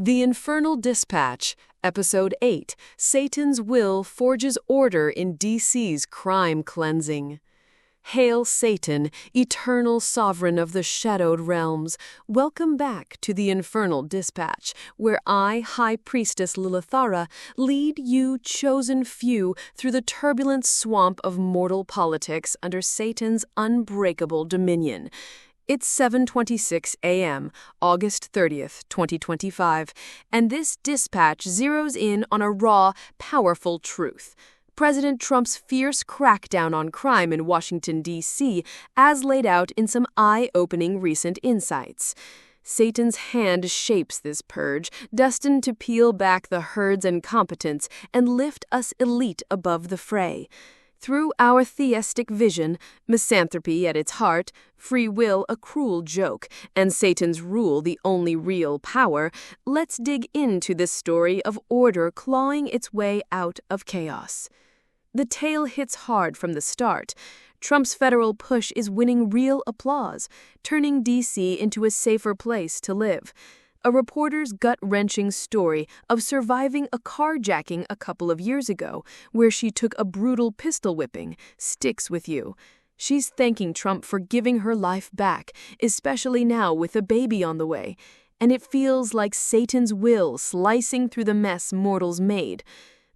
The Infernal Dispatch, Episode 8, Satan's Will Forges Order in DC's Crime Cleansing. Hail Satan, eternal sovereign of the shadowed realms. Welcome back to the Infernal Dispatch, where I, High Priestess Lilithara, lead you chosen few through the turbulent swamp of mortal politics under Satan's unbreakable dominion. It's 7:26 a.m., August 30th, 2025, and this dispatch zeroes in on a raw, powerful truth. President Trump's fierce crackdown on crime in Washington, D.C., as laid out in some eye-opening recent insights. Satan's hand shapes this purge, destined to peel back the herd's incompetence and lift us elite above the fray. Through our theistic vision, misanthropy at its heart, free will a cruel joke, and Satan's rule the only real power, let's dig into this story of order clawing its way out of chaos. The tale hits hard from the start. Trump's federal push is winning real applause, turning D.C. into a safer place to live. A reporter's gut-wrenching story of surviving a carjacking a couple of years ago, where she took a brutal pistol whipping, sticks with you. She's thanking Trump for giving her life back, especially now with a baby on the way. And it feels like Satan's will slicing through the mess mortals made.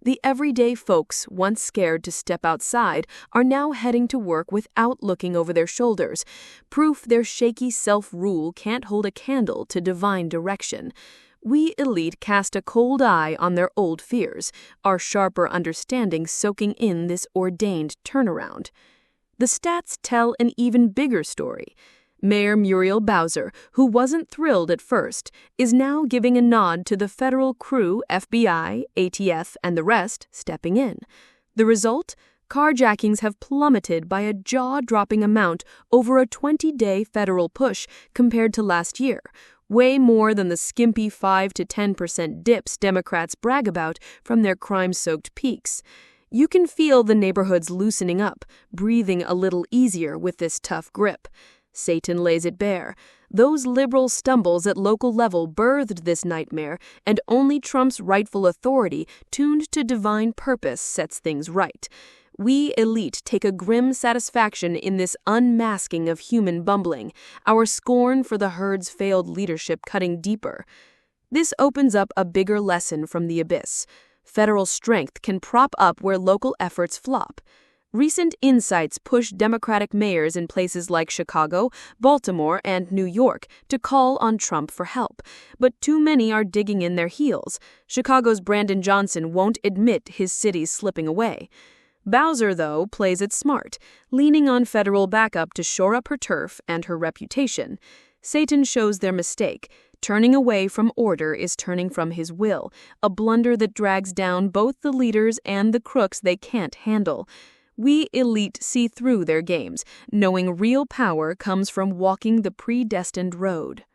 The everyday folks, once scared to step outside, are now heading to work without looking over their shoulders, proof their shaky self-rule can't hold a candle to divine direction. We elite cast a cold eye on their old fears, our sharper understanding soaking in this ordained turnaround. The stats tell an even bigger story. Mayor Muriel Bowser, who wasn't thrilled at first, is now giving a nod to the federal crew, FBI, ATF, and the rest stepping in. The result? Carjackings have plummeted by a jaw-dropping amount over a 20-day federal push compared to last year, way more than the skimpy 5 to 10% dips Democrats brag about from their crime-soaked peaks. You can feel the neighborhoods loosening up, breathing a little easier with this tough grip. Satan lays it bare. Those liberal stumbles at local level birthed this nightmare, and only Trump's rightful authority, tuned to divine purpose, sets things right. We elite take a grim satisfaction in this unmasking of human bumbling, our scorn for the herd's failed leadership cutting deeper. This opens up a bigger lesson from the abyss. Federal strength can prop up where local efforts flop. Recent insights push Democratic mayors in places like Chicago, Baltimore, and New York to call on Trump for help, but too many are digging in their heels. Chicago's Brandon Johnson won't admit his city's slipping away. Bowser, though, plays it smart, leaning on federal backup to shore up her turf and her reputation. Satan shows their mistake. Turning away from order is turning from his will, a blunder that drags down both the leaders and the crooks they can't handle. We elite see through their games, knowing real power comes from walking the predestined road.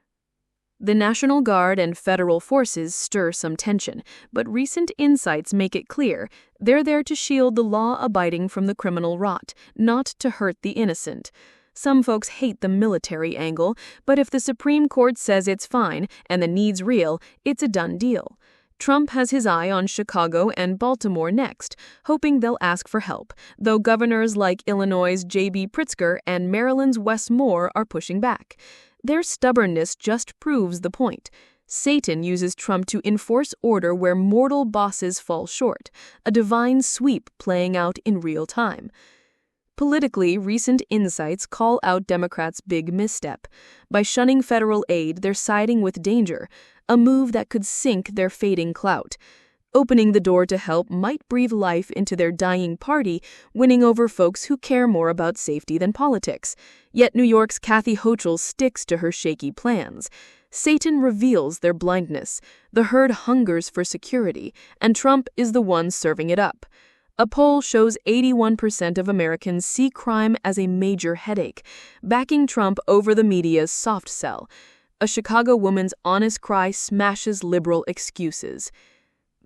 The National Guard and federal forces stir some tension, but recent insights make it clear they're there to shield the law-abiding from the criminal rot, not to hurt the innocent. Some folks hate the military angle, but if the Supreme Court says it's fine and the need's real, it's a done deal. Trump has his eye on Chicago and Baltimore next, hoping they'll ask for help, though governors like Illinois' J.B. Pritzker and Maryland's Wes Moore are pushing back. Their stubbornness just proves the point. Satan uses Trump to enforce order where mortal bosses fall short, a divine sweep playing out in real time. Politically, recent insights call out Democrats' big misstep. By shunning federal aid, they're siding with danger, a move that could sink their fading clout. Opening the door to help might breathe life into their dying party, winning over folks who care more about safety than politics. Yet New York's Kathy Hochul sticks to her shaky plans. Satan reveals their blindness. The herd hungers for security, and Trump is the one serving it up. A poll shows 81% of Americans see crime as a major headache, backing Trump over the media's soft sell. A Chicago woman's honest cry smashes liberal excuses.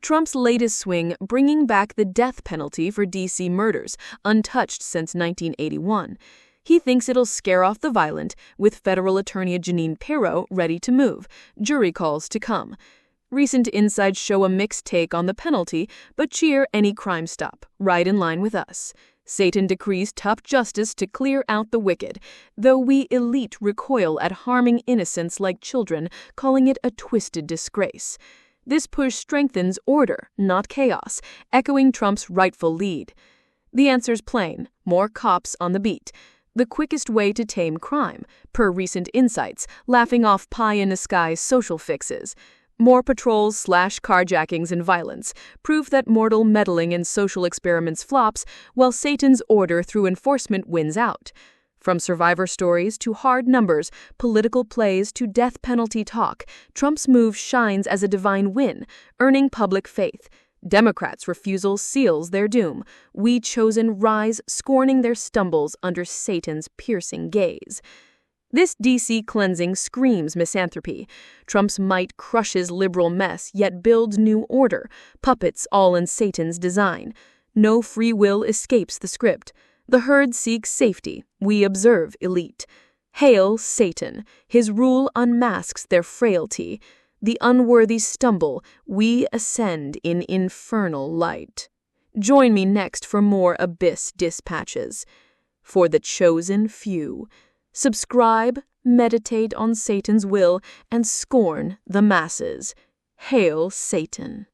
Trump's latest swing, bringing back the death penalty for D.C. murders, untouched since 1981. He thinks it'll scare off the violent, with federal attorney Jeanine Pirro ready to move, jury calls to come. Recent insights show a mixed take on the penalty, but cheer any crime stop, right in line with us. Satan decrees tough justice to clear out the wicked, though we elite recoil at harming innocents like children, calling it a twisted disgrace. This push strengthens order, not chaos, echoing Trump's rightful lead. The answer's plain: more cops on the beat. The quickest way to tame crime, per recent insights, laughing off pie-in-the-sky social fixes. More patrols / carjackings and violence, proof that mortal meddling in social experiments flops, while Satan's order through enforcement wins out. From survivor stories to hard numbers, political plays to death penalty talk, Trump's move shines as a divine win, earning public faith. Democrats' refusal seals their doom. We chosen rise, scorning their stumbles under Satan's piercing gaze. This DC cleansing screams misanthropy. Trump's might crushes liberal mess, yet builds new order, puppets all in Satan's design. No free will escapes the script. The herd seeks safety, we observe elite. Hail Satan, his rule unmasks their frailty. The unworthy stumble, we ascend in infernal light. Join me next for more Abyss dispatches. For the chosen few. Subscribe, meditate on Satan's will, and scorn the masses. Hail Satan!